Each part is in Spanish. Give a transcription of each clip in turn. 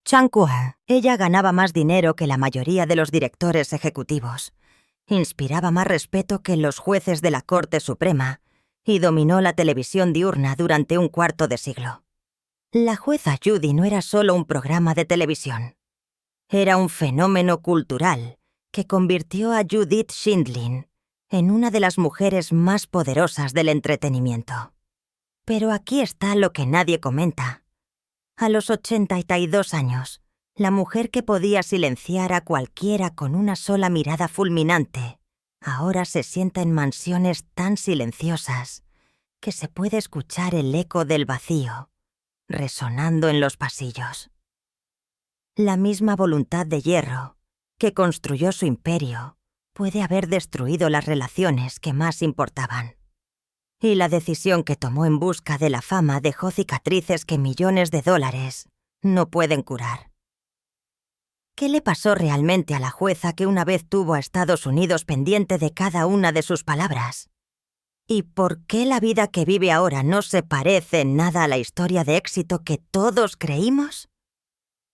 Chang Kuo. Ella ganaba más dinero que la mayoría de los directores ejecutivos, inspiraba más respeto que los jueces de la Corte Suprema y dominó la televisión diurna durante un cuarto de siglo. La jueza Judy no era solo un programa de televisión. Era un fenómeno cultural que convirtió a Judith Sheindlin en una de las mujeres más poderosas del entretenimiento. Pero aquí está lo que nadie comenta. A los 82 años, la mujer que podía silenciar a cualquiera con una sola mirada fulminante, ahora se sienta en mansiones tan silenciosas que se puede escuchar el eco del vacío, resonando en los pasillos. La misma voluntad de hierro que construyó su imperio puede haber destruido las relaciones que más importaban. Y la decisión que tomó en busca de la fama dejó cicatrices que millones de dólares no pueden curar. ¿Qué le pasó realmente a la jueza que una vez tuvo a Estados Unidos pendiente de cada una de sus palabras? ¿Y por qué la vida que vive ahora no se parece en nada a la historia de éxito que todos creímos?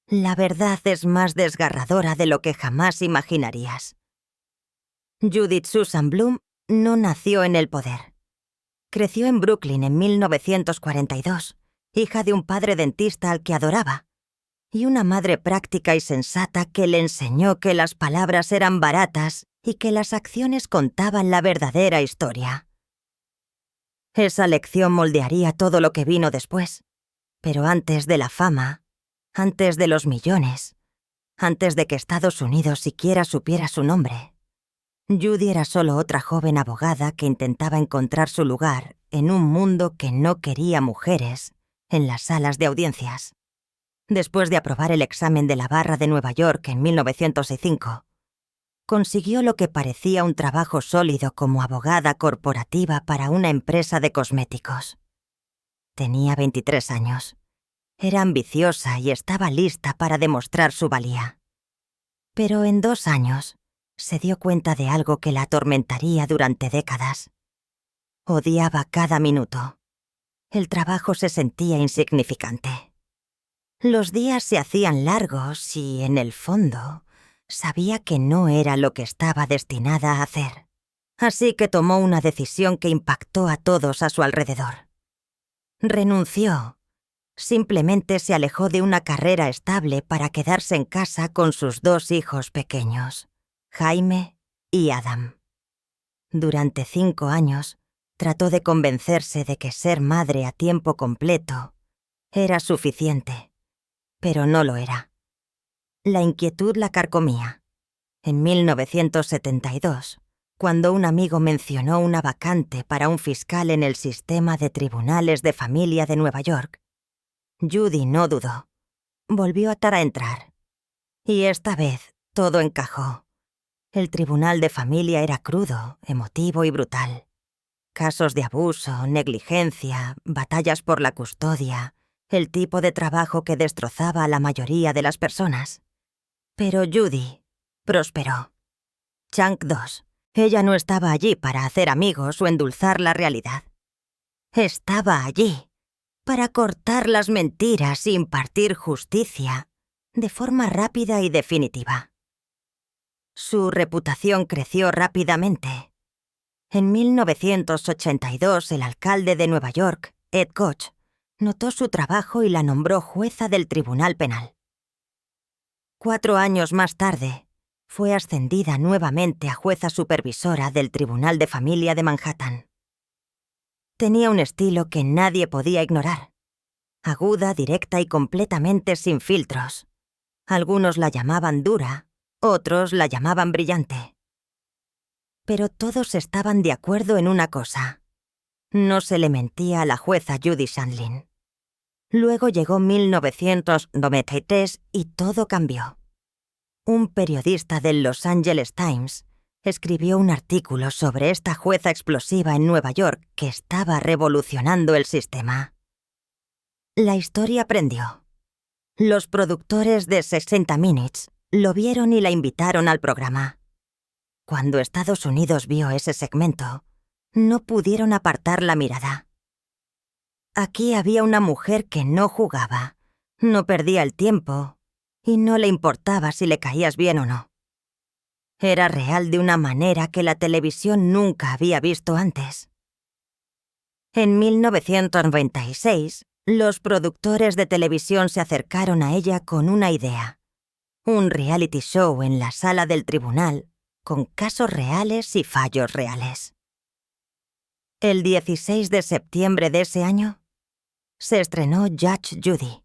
La verdad es más desgarradora de lo que jamás imaginarías. Judith Susan Bloom no nació en el poder. Creció en Brooklyn en 1942, hija de un padre dentista al que adoraba, y una madre práctica y sensata que le enseñó que las palabras eran baratas y que las acciones contaban la verdadera historia. Esa lección moldearía todo lo que vino después, pero antes de la fama, antes de los millones, antes de que Estados Unidos siquiera supiera su nombre, Judy era solo otra joven abogada que intentaba encontrar su lugar en un mundo que no quería mujeres en las salas de audiencias. Después de aprobar el examen de la barra de Nueva York en 1905, consiguió lo que parecía un trabajo sólido como abogada corporativa para una empresa de cosméticos. Tenía 23 años. Era ambiciosa y estaba lista para demostrar su valía. Pero en 2 años, se dio cuenta de algo que la atormentaría durante décadas. Odiaba cada minuto. El trabajo se sentía insignificante. Los días se hacían largos y, en el fondo, sabía que no era lo que estaba destinada a hacer. Así que tomó una decisión que impactó a todos a su alrededor. Renunció. Simplemente se alejó de una carrera estable para quedarse en casa con sus 2 hijos pequeños, Jaime y Adam. Durante 5 años, trató de convencerse de que ser madre a tiempo completo era suficiente, pero no lo era. La inquietud la carcomía. En 1972, cuando un amigo mencionó una vacante para un fiscal en el sistema de tribunales de familia de Nueva York, Judy no dudó. Volvió a entrar. Y esta vez todo encajó. El tribunal de familia era crudo, emotivo y brutal. Casos de abuso, negligencia, batallas por la custodia, el tipo de trabajo que destrozaba a la mayoría de las personas. Pero Judy prosperó. Chang II. Ella no estaba allí para hacer amigos o endulzar la realidad. Estaba allí para cortar las mentiras y impartir justicia de forma rápida y definitiva. Su reputación creció rápidamente. En 1982, el alcalde de Nueva York, Ed Koch, notó su trabajo y la nombró jueza del Tribunal Penal. 4 años más tarde, fue ascendida nuevamente a jueza supervisora del Tribunal de Familia de Manhattan. Tenía un estilo que nadie podía ignorar. Aguda, directa y completamente sin filtros. Algunos la llamaban dura, otros la llamaban brillante. Pero todos estaban de acuerdo en una cosa. No se le mentía a la jueza Judy Sheindlin. Luego llegó 1993 y todo cambió. Un periodista del Los Angeles Times escribió un artículo sobre esta jueza explosiva en Nueva York que estaba revolucionando el sistema. La historia prendió. Los productores de 60 Minutes lo vieron y la invitaron al programa. Cuando Estados Unidos vio ese segmento, no pudieron apartar la mirada. Aquí había una mujer que no jugaba, no perdía el tiempo y no le importaba si le caías bien o no. Era real de una manera que la televisión nunca había visto antes. En 1996, los productores de televisión se acercaron a ella con una idea: un reality show en la sala del tribunal, con casos reales y fallos reales. El 16 de septiembre de ese año, se estrenó Judge Judy.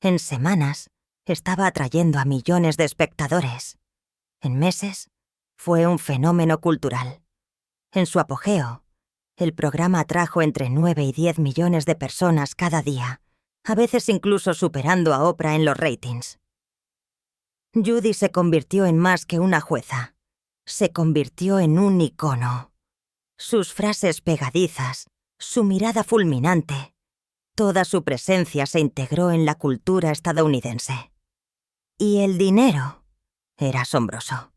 En semanas, estaba atrayendo a millones de espectadores. En meses, fue un fenómeno cultural. En su apogeo, el programa atrajo entre 9 y 10 millones de personas cada día, a veces incluso superando a Oprah en los ratings. Judy se convirtió en más que una jueza. Se convirtió en un icono. Sus frases pegadizas, su mirada fulminante, toda su presencia se integró en la cultura estadounidense. Y el dinero era asombroso.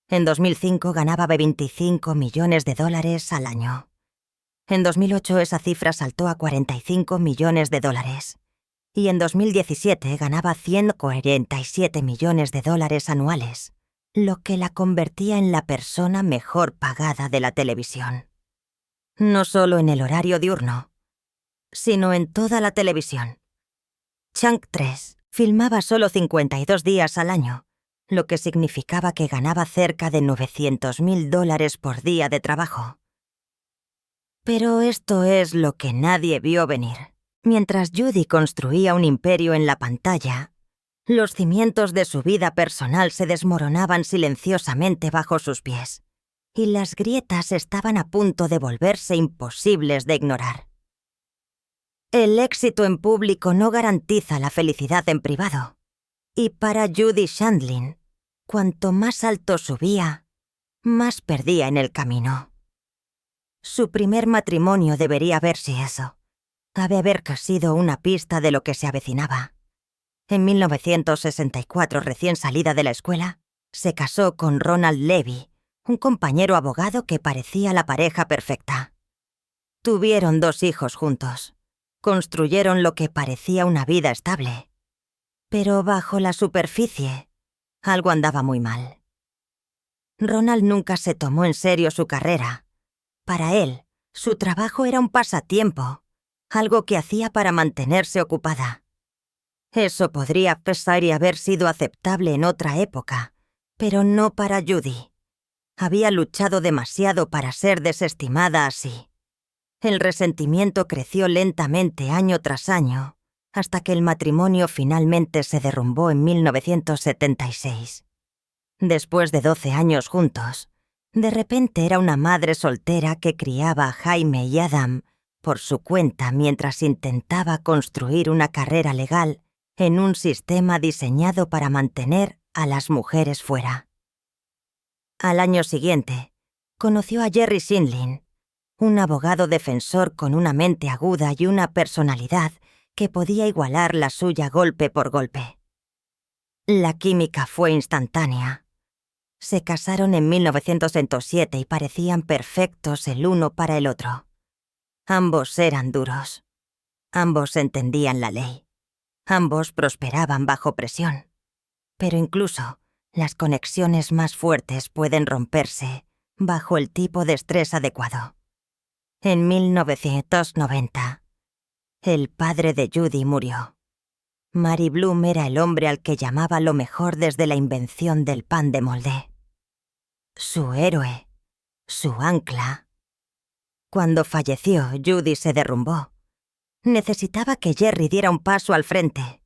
En 2005 ganaba $25 millones al año. En 2008 esa cifra saltó a $45 millones. Y en 2017 ganaba $147 millones anuales, lo que la convertía en la persona mejor pagada de la televisión. No solo en el horario diurno, sino en toda la televisión. Channel 3 filmaba solo 52 días al año, lo que significaba que ganaba cerca de $900,000 por día de trabajo. Pero esto es lo que nadie vio venir. Mientras Judy construía un imperio en la pantalla, los cimientos de su vida personal se desmoronaban silenciosamente bajo sus pies, y las grietas estaban a punto de volverse imposibles de ignorar. El éxito en público no garantiza la felicidad en privado, y para Judy Chandlin, cuanto más alto subía, más perdía en el camino. Su primer matrimonio debería haber sido eso. Ha de haber sido una pista de lo que se avecinaba. En 1964, recién salida de la escuela, se casó con Ronald Levy, un compañero abogado que parecía la pareja perfecta. Tuvieron 2 hijos juntos. Construyeron lo que parecía una vida estable. Pero bajo la superficie, algo andaba muy mal. Ronald nunca se tomó en serio su carrera. Para él, su trabajo era un pasatiempo, algo que hacía para mantenerse ocupada. Eso podría pesar y haber sido aceptable en otra época, pero no para Judy. Había luchado demasiado para ser desestimada así. El resentimiento creció lentamente año tras año, hasta que el matrimonio finalmente se derrumbó en 1976. Después de 12 años juntos, de repente era una madre soltera que criaba a Jaime y Adam por su cuenta mientras intentaba construir una carrera legal en un sistema diseñado para mantener a las mujeres fuera. Al año siguiente, conoció a Jerry Shinlin, un abogado defensor con una mente aguda y una personalidad que podía igualar la suya golpe por golpe. La química fue instantánea. Se casaron en 1907 y parecían perfectos el uno para el otro. Ambos eran duros. Ambos entendían la ley. Ambos prosperaban bajo presión. Pero incluso las conexiones más fuertes pueden romperse bajo el tipo de estrés adecuado. En 1990, el padre de Judy murió. Mary Bloom era el hombre al que llamaba lo mejor desde la invención del pan de molde. Su héroe, su ancla. Cuando falleció, Judy se derrumbó. Necesitaba que Jerry diera un paso al frente,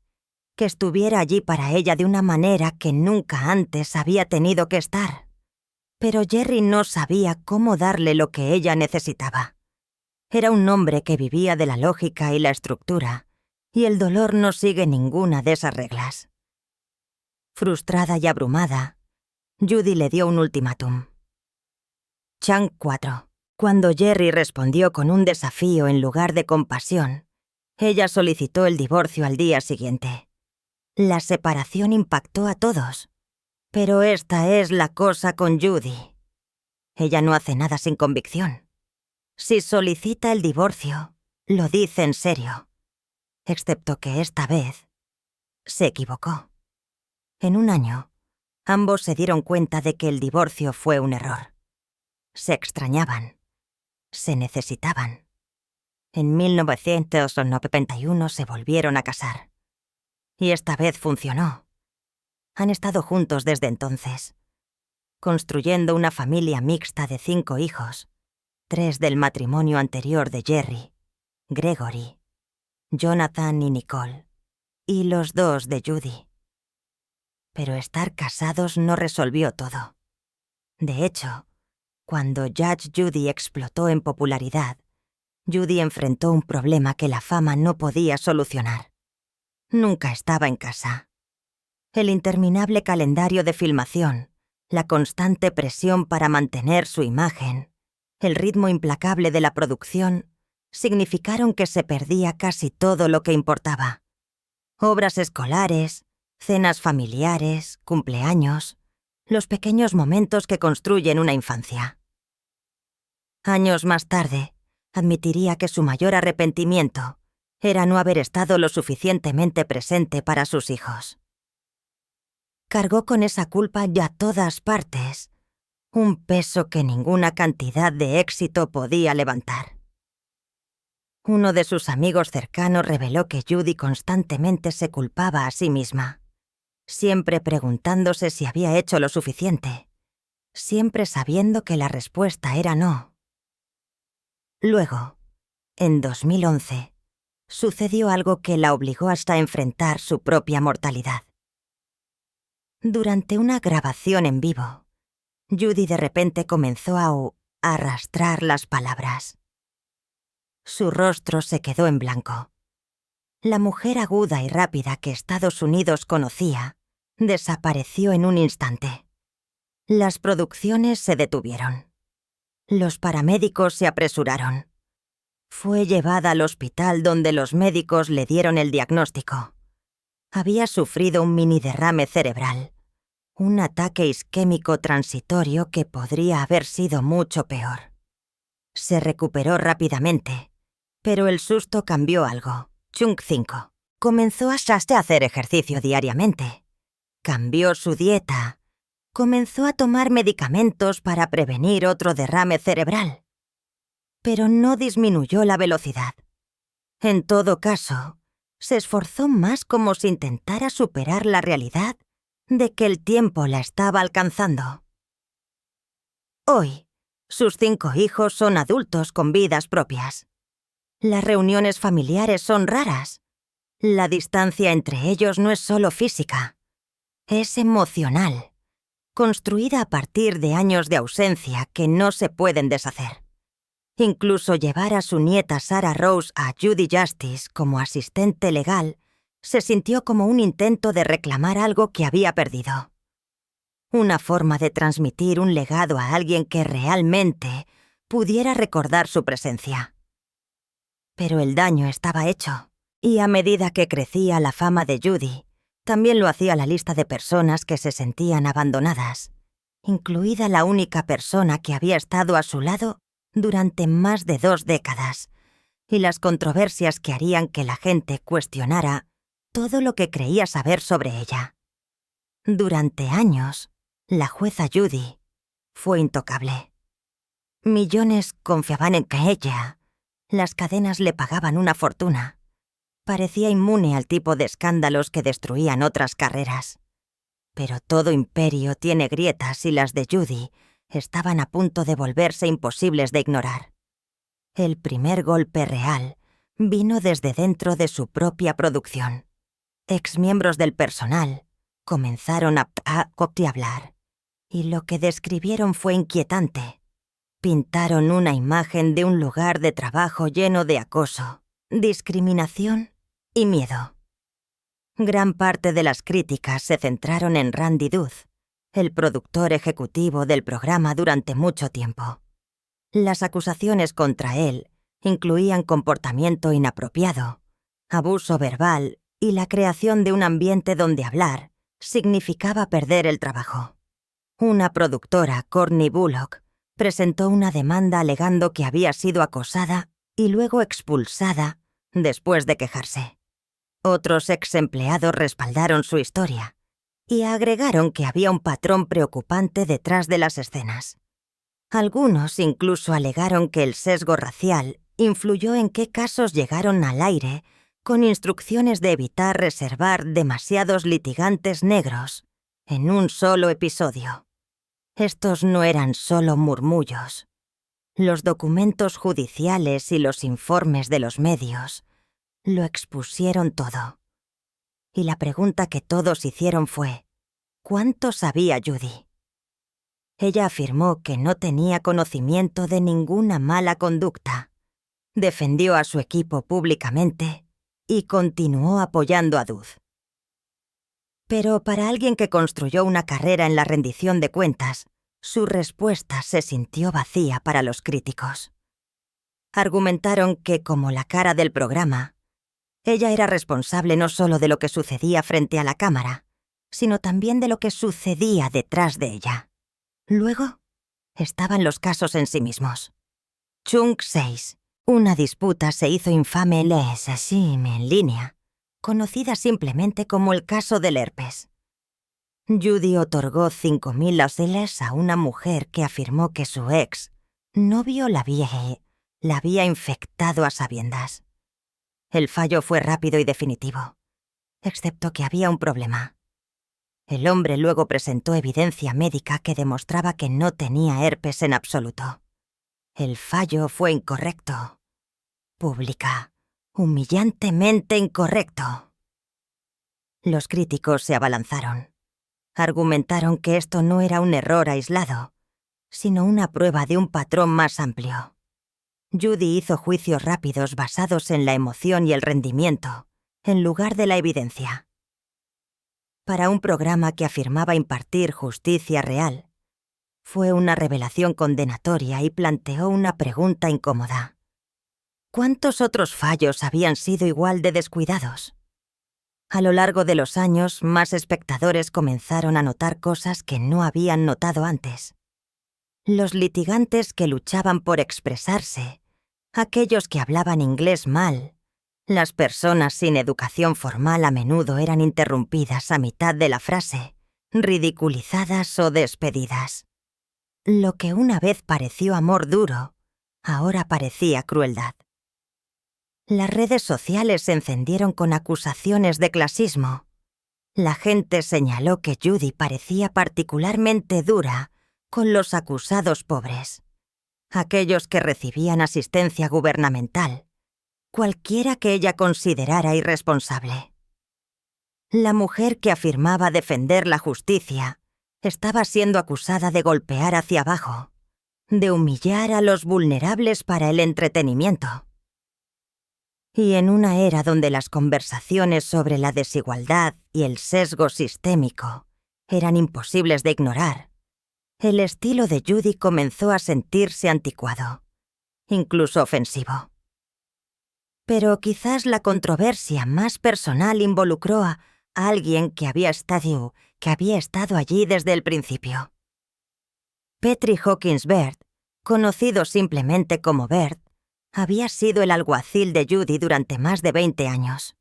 que estuviera allí para ella de una manera que nunca antes había tenido que estar. Pero Jerry no sabía cómo darle lo que ella necesitaba. Era un hombre que vivía de la lógica y la estructura, y el dolor no sigue ninguna de esas reglas. Frustrada y abrumada, Judy le dio un ultimátum. Channel 4. Cuando Jerry respondió con un desafío en lugar de compasión, ella solicitó el divorcio al día siguiente. La separación impactó a todos. Pero esta es la cosa con Judy. Ella no hace nada sin convicción. Si solicita el divorcio, lo dice en serio. Excepto que esta vez se equivocó. En un año, ambos se dieron cuenta de que el divorcio fue un error. Se extrañaban. Se necesitaban. En 1991 se volvieron a casar. Y esta vez funcionó. Han estado juntos desde entonces, construyendo una familia mixta de 5 hijos, 3 del matrimonio anterior de Jerry, Gregory, Jonathan y Nicole, y los 2 de Judy. Pero estar casados no resolvió todo. De hecho, cuando Judge Judy explotó en popularidad, Judy enfrentó un problema que la fama no podía solucionar. Nunca estaba en casa. El interminable calendario de filmación, la constante presión para mantener su imagen, el ritmo implacable de la producción, significaron que se perdía casi todo lo que importaba. Obras escolares, cenas familiares, cumpleaños, los pequeños momentos que construyen una infancia. Años más tarde, admitiría que su mayor arrepentimiento era no haber estado lo suficientemente presente para sus hijos. Cargó con esa culpa ya a todas partes, un peso que ninguna cantidad de éxito podía levantar. Uno de sus amigos cercanos reveló que Judy constantemente se culpaba a sí misma, siempre preguntándose si había hecho lo suficiente, siempre sabiendo que la respuesta era no. Luego, en 2011, sucedió algo que la obligó hasta a enfrentar su propia mortalidad. Durante una grabación en vivo, Judy de repente comenzó a arrastrar las palabras. Su rostro se quedó en blanco. La mujer aguda y rápida que Estados Unidos conocía desapareció en un instante. Las producciones se detuvieron. Los paramédicos se apresuraron. Fue llevada al hospital donde los médicos le dieron el diagnóstico. Había sufrido un mini derrame cerebral, un ataque isquémico transitorio que podría haber sido mucho peor. Se recuperó rápidamente, pero el susto cambió algo. Chunk 5. Comenzó a hacer ejercicio diariamente. Cambió su dieta. Comenzó a tomar medicamentos para prevenir otro derrame cerebral. Pero no disminuyó la velocidad. En todo caso, se esforzó más como si intentara superar la realidad de que el tiempo la estaba alcanzando. Hoy, sus 5 hijos son adultos con vidas propias. Las reuniones familiares son raras. La distancia entre ellos no es solo física, es emocional, construida a partir de años de ausencia que no se pueden deshacer. Incluso llevar a su nieta Sarah Rose a Judy Justice como asistente legal se sintió como un intento de reclamar algo que había perdido. Una forma de transmitir un legado a alguien que realmente pudiera recordar su presencia. Pero el daño estaba hecho, y a medida que crecía la fama de Judy, también lo hacía la lista de personas que se sentían abandonadas, incluida la única persona que había estado a su lado durante más de 2 décadas, y las controversias que harían que la gente cuestionara todo lo que creía saber sobre ella. Durante años, la jueza Judy fue intocable. Millones confiaban en que ella. Las cadenas le pagaban una fortuna. Parecía inmune al tipo de escándalos que destruían otras carreras. Pero todo imperio tiene grietas y las de Judy estaban a punto de volverse imposibles de ignorar. El primer golpe real vino desde dentro de su propia producción. Exmiembros del personal comenzaron a hablar, y lo que describieron fue inquietante. Pintaron una imagen de un lugar de trabajo lleno de acoso, discriminación y miedo. Gran parte de las críticas se centraron en Randy Duth, el productor ejecutivo del programa durante mucho tiempo. Las acusaciones contra él incluían comportamiento inapropiado, abuso verbal y la creación de un ambiente donde hablar significaba perder el trabajo. Una productora, Courtney Bullock, presentó una demanda alegando que había sido acosada y luego expulsada después de quejarse. Otros ex empleados respaldaron su historia, y agregaron que había un patrón preocupante detrás de las escenas. Algunos incluso alegaron que el sesgo racial influyó en qué casos llegaron al aire, con instrucciones de evitar reservar demasiados litigantes negros en un solo episodio. Estos no eran solo murmullos. Los documentos judiciales y los informes de los medios lo expusieron todo. Y la pregunta que todos hicieron fue: ¿cuánto sabía Judy? Ella afirmó que no tenía conocimiento de ninguna mala conducta, defendió a su equipo públicamente y continuó apoyando a Dud. Pero para alguien que construyó una carrera en la rendición de cuentas, su respuesta se sintió vacía para los críticos. Argumentaron que, como la cara del programa, ella era responsable no solo de lo que sucedía frente a la cámara, sino también de lo que sucedía detrás de ella. Luego, estaban los casos en sí mismos. Chunk 6. Una disputa se hizo infame en Les Asim en línea, conocida simplemente como el caso del herpes. Judy otorgó 5.000 lauseles a una mujer que afirmó que su ex novio la había infectado a sabiendas. El fallo fue rápido y definitivo, excepto que había un problema. El hombre luego presentó evidencia médica que demostraba que no tenía herpes en absoluto. El fallo fue incorrecto. Pública. Humillantemente incorrecto. Los críticos se abalanzaron. Argumentaron que esto no era un error aislado, sino una prueba de un patrón más amplio. Judy hizo juicios rápidos basados en la emoción y el rendimiento, en lugar de la evidencia. Para un programa que afirmaba impartir justicia real, fue una revelación condenatoria y planteó una pregunta incómoda. ¿Cuántos otros fallos habían sido igual de descuidados? A lo largo de los años, más espectadores comenzaron a notar cosas que no habían notado antes. Los litigantes que luchaban por expresarse, aquellos que hablaban inglés mal, las personas sin educación formal a menudo eran interrumpidas a mitad de la frase, ridiculizadas o despedidas. Lo que una vez pareció amor duro, ahora parecía crueldad. Las redes sociales se encendieron con acusaciones de clasismo. La gente señaló que Judy parecía particularmente dura con los acusados pobres, aquellos que recibían asistencia gubernamental, cualquiera que ella considerara irresponsable. La mujer que afirmaba defender la justicia estaba siendo acusada de golpear hacia abajo, de humillar a los vulnerables para el entretenimiento. Y en una era donde las conversaciones sobre la desigualdad y el sesgo sistémico eran imposibles de ignorar, el estilo de Judy comenzó a sentirse anticuado, incluso ofensivo. Pero quizás la controversia más personal involucró a alguien que había estado allí desde el principio. Petrie Hawkins Byrd, conocido simplemente como Byrd, había sido el alguacil de Judy durante más de 20 años.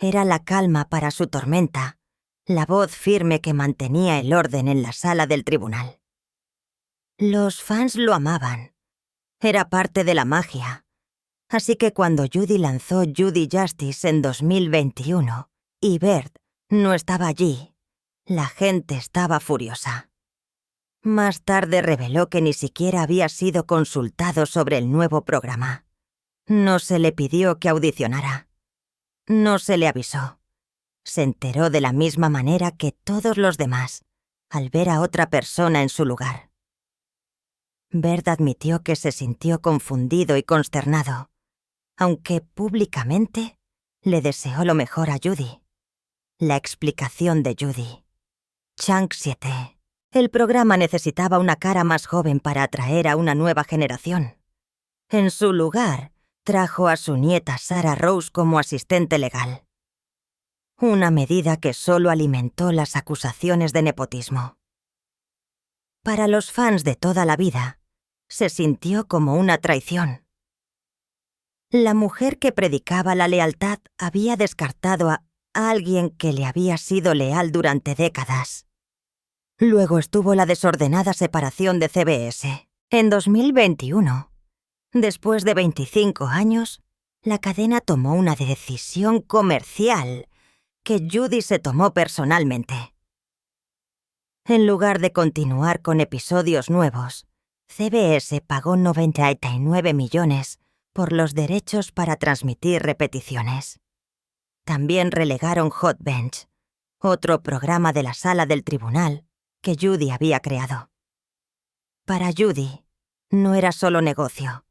Era la calma para su tormenta, la voz firme que mantenía el orden en la sala del tribunal. Los fans lo amaban. Era parte de la magia. Así que cuando Judy lanzó Judy Justice en 2021 y Byrd no estaba allí, la gente estaba furiosa. Más tarde reveló que ni siquiera había sido consultado sobre el nuevo programa. No se le pidió que audicionara. No se le avisó. Se enteró de la misma manera que todos los demás, al ver a otra persona en su lugar. Byrd admitió que se sintió confundido y consternado, aunque públicamente le deseó lo mejor a Judy. La explicación de Judy. Chunk 7. El programa necesitaba una cara más joven para atraer a una nueva generación. En su lugar, trajo a su nieta Sarah Rose como asistente legal. Una medida que solo alimentó las acusaciones de nepotismo. Para los fans de toda la vida, se sintió como una traición. La mujer que predicaba la lealtad había descartado a a alguien que le había sido leal durante décadas. Luego estuvo la desordenada separación de CBS. En 2021, después de 25 años, la cadena tomó una decisión comercial que Judy se tomó personalmente. En lugar de continuar con episodios nuevos, CBS pagó 99 millones por los derechos para transmitir repeticiones. También relegaron Hot Bench, otro programa de la sala del tribunal que Judy había creado. Para Judy, no era solo negocio,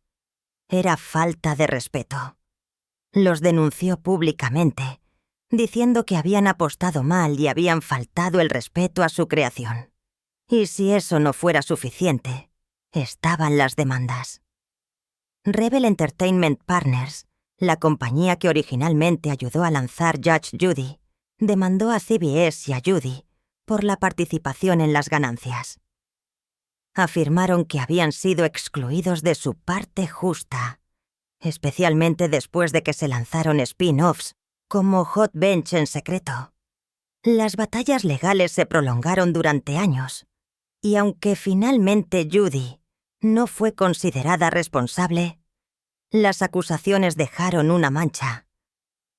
era falta de respeto. Los denunció públicamente, diciendo que habían apostado mal y habían faltado el respeto a su creación. Y si eso no fuera suficiente, estaban las demandas. Rebel Entertainment Partners, la compañía que originalmente ayudó a lanzar Judge Judy, demandó a CBS y a Judy por la participación en las ganancias. Afirmaron que habían sido excluidos de su parte justa, especialmente después de que se lanzaron spin-offs como Hot Bench en secreto. Las batallas legales se prolongaron durante años, y aunque finalmente Judy no fue considerada responsable, las acusaciones dejaron una mancha.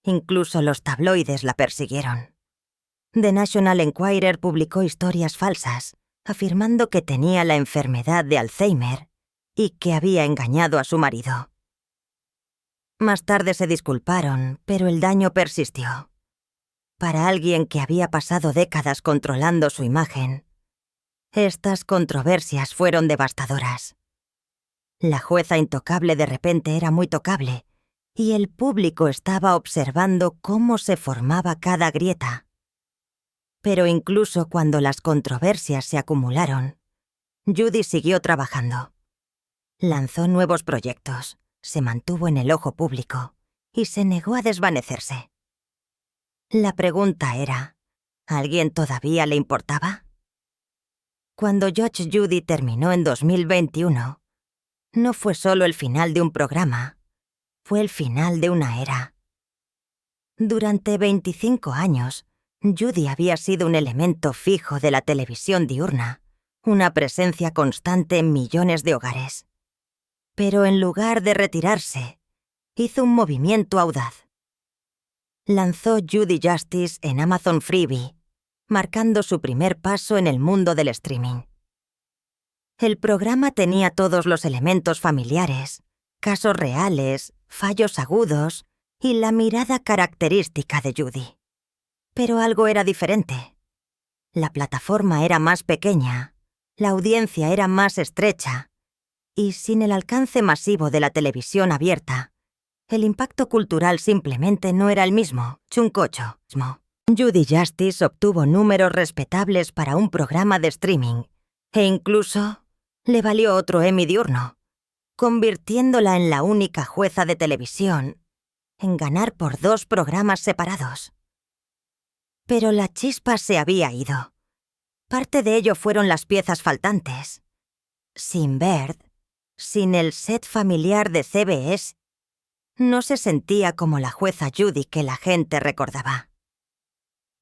Incluso los tabloides la persiguieron. The National Enquirer publicó historias falsas, afirmando que tenía la enfermedad de Alzheimer y que había engañado a su marido. Más tarde se disculparon, pero el daño persistió. Para alguien que había pasado décadas controlando su imagen, estas controversias fueron devastadoras. La jueza intocable de repente era muy tocable, y el público estaba observando cómo se formaba cada grieta. Pero incluso cuando las controversias se acumularon, Judy siguió trabajando. Lanzó nuevos proyectos, se mantuvo en el ojo público y se negó a desvanecerse. La pregunta era, ¿a alguien todavía le importaba? Cuando Judge Judy terminó en 2021, no fue solo el final de un programa, fue el final de una era. Durante 25 años, Judy había sido un elemento fijo de la televisión diurna, una presencia constante en millones de hogares. Pero en lugar de retirarse, hizo un movimiento audaz. Lanzó Judy Justice en Amazon Freevee, marcando su primer paso en el mundo del streaming. El programa tenía todos los elementos familiares, casos reales, fallos agudos y la mirada característica de Judy. Pero algo era diferente. La plataforma era más pequeña, la audiencia era más estrecha, y sin el alcance masivo de la televisión abierta, el impacto cultural simplemente no era el mismo. Chuncocho. Judy Justice obtuvo números respetables para un programa de streaming, e incluso le valió otro Emmy diurno, convirtiéndola en la única jueza de televisión en ganar por 2 programas separados. Pero la chispa se había ido. Parte de ello fueron las piezas faltantes. Sin Bert, sin el set familiar de CBS, no se sentía como la jueza Judy que la gente recordaba.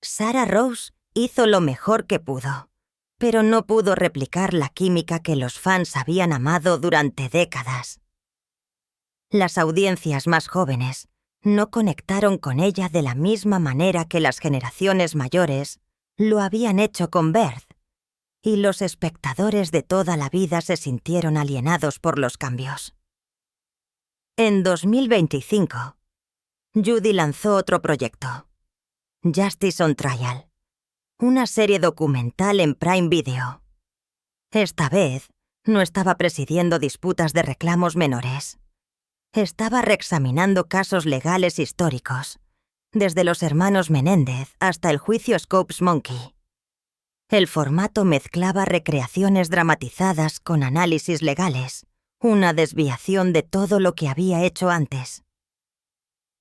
Sarah Rose hizo lo mejor que pudo, pero no pudo replicar la química que los fans habían amado durante décadas. Las audiencias más jóvenes no conectaron con ella de la misma manera que las generaciones mayores lo habían hecho con Bert, y los espectadores de toda la vida se sintieron alienados por los cambios. En 2025, Judy lanzó otro proyecto, Justice on Trial, una serie documental en Prime Video. Esta vez, no estaba presidiendo disputas de reclamos menores. Estaba reexaminando casos legales históricos, desde los hermanos Menéndez hasta el juicio Scopes Monkey. El formato mezclaba recreaciones dramatizadas con análisis legales, una desviación de todo lo que había hecho antes.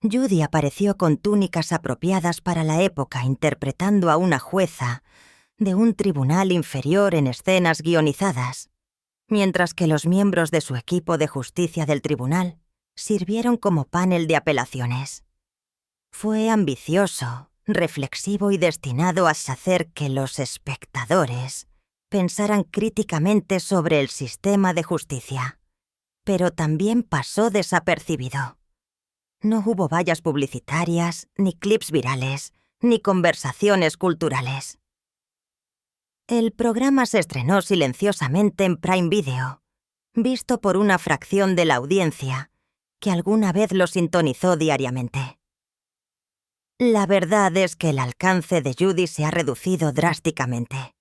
Judy apareció con túnicas apropiadas para la época interpretando a una jueza de un tribunal inferior en escenas guionizadas, mientras que los miembros de su equipo de justicia del tribunal sirvieron como panel de apelaciones. Fue ambicioso, reflexivo y destinado a hacer que los espectadores pensaran críticamente sobre el sistema de justicia, pero también pasó desapercibido. No hubo vallas publicitarias, ni clips virales, ni conversaciones culturales. El programa se estrenó silenciosamente en Prime Video, visto por una fracción de la audiencia que alguna vez lo sintonizó diariamente. La verdad es que el alcance de Judy se ha reducido drásticamente.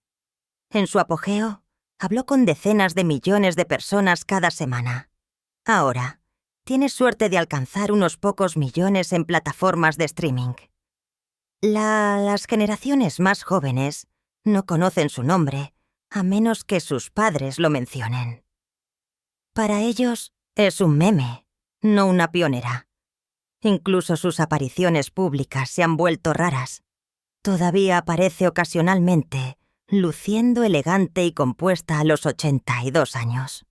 En su apogeo, habló con decenas de millones de personas cada semana. Ahora, tiene suerte de alcanzar unos pocos millones en plataformas de streaming. Las generaciones más jóvenes no conocen su nombre, a menos que sus padres lo mencionen. Para ellos, es un meme, no una pionera. Incluso sus apariciones públicas se han vuelto raras. Todavía aparece ocasionalmente, luciendo elegante y compuesta a los 82 años.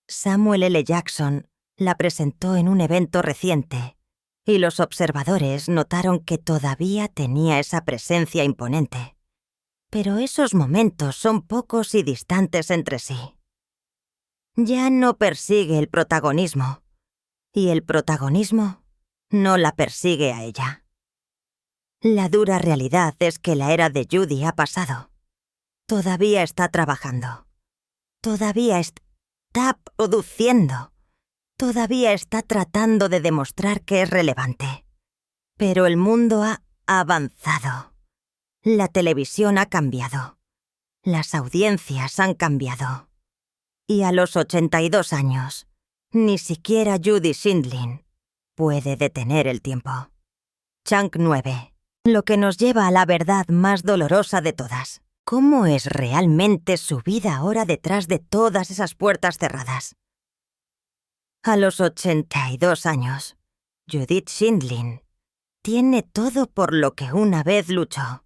Samuel L. Jackson la presentó en un evento reciente, y los observadores notaron que todavía tenía esa presencia imponente. Pero esos momentos son pocos y distantes entre sí. Ya no persigue el protagonismo, y el protagonismo no la persigue a ella. La dura realidad es que la era de Judy ha pasado. Todavía está trabajando. Todavía está produciendo. Todavía está tratando de demostrar que es relevante. Pero el mundo ha avanzado. La televisión ha cambiado. Las audiencias han cambiado. Y a los 82 años, ni siquiera Judy Shindlin puede detener el tiempo. Chunk 9. Lo que nos lleva a la verdad más dolorosa de todas. ¿Cómo es realmente su vida ahora detrás de todas esas puertas cerradas? A los 82 años, Judith Shindlin tiene todo por lo que una vez luchó.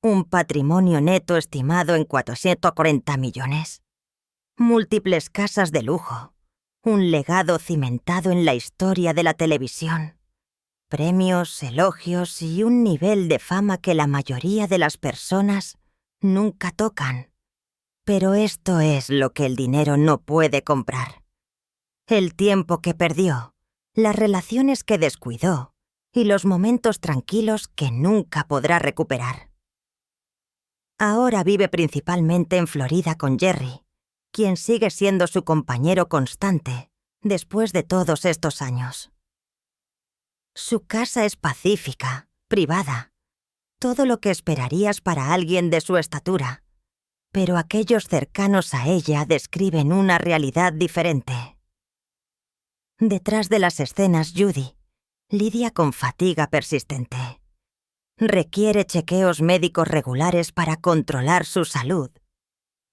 Un patrimonio neto estimado en 440 millones. Múltiples casas de lujo. Un legado cimentado en la historia de la televisión. Premios, elogios y un nivel de fama que la mayoría de las personas nunca tocan. Pero esto es lo que el dinero no puede comprar. El tiempo que perdió, las relaciones que descuidó y los momentos tranquilos que nunca podrá recuperar. Ahora vive principalmente en Florida con Jerry, quien sigue siendo su compañero constante después de todos estos años. Su casa es pacífica, privada, todo lo que esperarías para alguien de su estatura, pero aquellos cercanos a ella describen una realidad diferente. Detrás de las escenas, Judy lidia con fatiga persistente. Requiere chequeos médicos regulares para controlar su salud.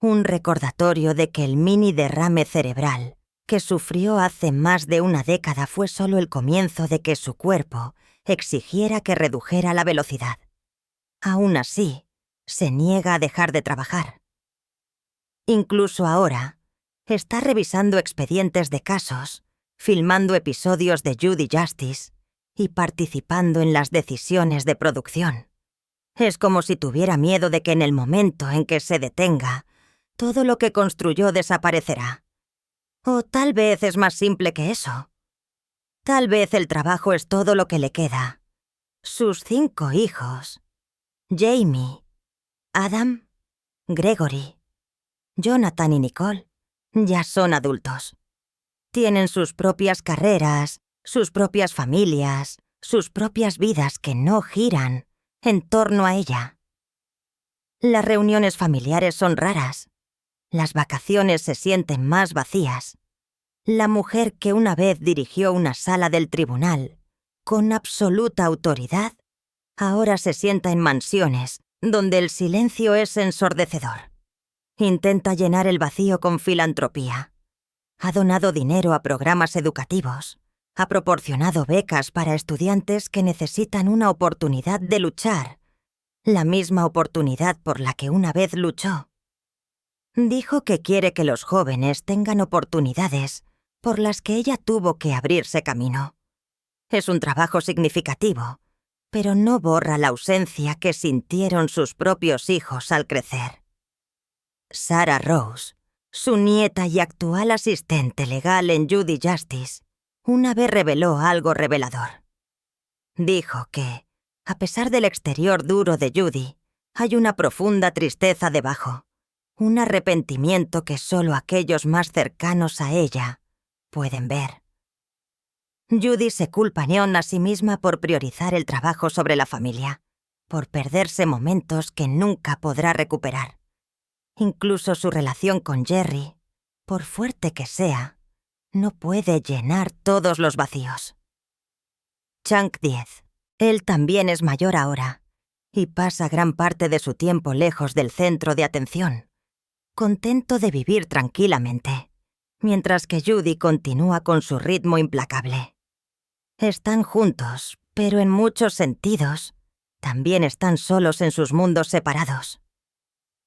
Un recordatorio de que el mini derrame cerebral que sufrió hace más de una década fue solo el comienzo de que su cuerpo exigiera que redujera la velocidad. Aún así, se niega a dejar de trabajar. Incluso ahora, está revisando expedientes de casos, filmando episodios de Judy Justice y participando en las decisiones de producción. Es como si tuviera miedo de que en el momento en que se detenga, todo lo que construyó desaparecerá. O tal vez es más simple que eso. Tal vez el trabajo es todo lo que le queda. Sus 5 hijos, Jamie, Adam, Gregory, Jonathan y Nicole, ya son adultos. Tienen sus propias carreras, sus propias familias, sus propias vidas que no giran en torno a ella. Las reuniones familiares son raras. Las vacaciones se sienten más vacías. La mujer que una vez dirigió una sala del tribunal, con absoluta autoridad, ahora se sienta en mansiones donde el silencio es ensordecedor. Intenta llenar el vacío con filantropía. Ha donado dinero a programas educativos. Ha proporcionado becas para estudiantes que necesitan una oportunidad de luchar, la misma oportunidad por la que una vez luchó. Dijo que quiere que los jóvenes tengan oportunidades por las que ella tuvo que abrirse camino. Es un trabajo significativo, pero no borra la ausencia que sintieron sus propios hijos al crecer. Sarah Rose, su nieta y actual asistente legal en Judy Justice, una vez reveló algo revelador. Dijo que, a pesar del exterior duro de Judy, hay una profunda tristeza debajo, un arrepentimiento que solo aquellos más cercanos a ella pueden ver. Judy se culpaneó a sí misma por priorizar el trabajo sobre la familia, por perderse momentos que nunca podrá recuperar. Incluso su relación con Jerry, por fuerte que sea, no puede llenar todos los vacíos. Chunk 10. Él también es mayor ahora, y pasa gran parte de su tiempo lejos del centro de atención, contento de vivir tranquilamente, mientras que Judy continúa con su ritmo implacable. Están juntos, pero en muchos sentidos, también están solos en sus mundos separados.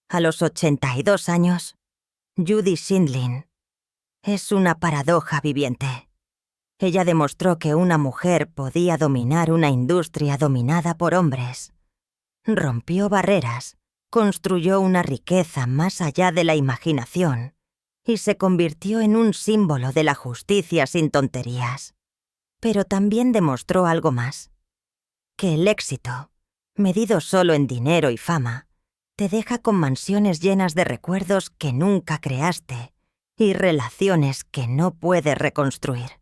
A los 82 años, Judy Shindlin es una paradoja viviente. Ella demostró que una mujer podía dominar una industria dominada por hombres. Rompió barreras, construyó una riqueza más allá de la imaginación y se convirtió en un símbolo de la justicia sin tonterías. Pero también demostró algo más: que el éxito, medido solo en dinero y fama, te deja con mansiones llenas de recuerdos que nunca creaste y relaciones que no puedes reconstruir.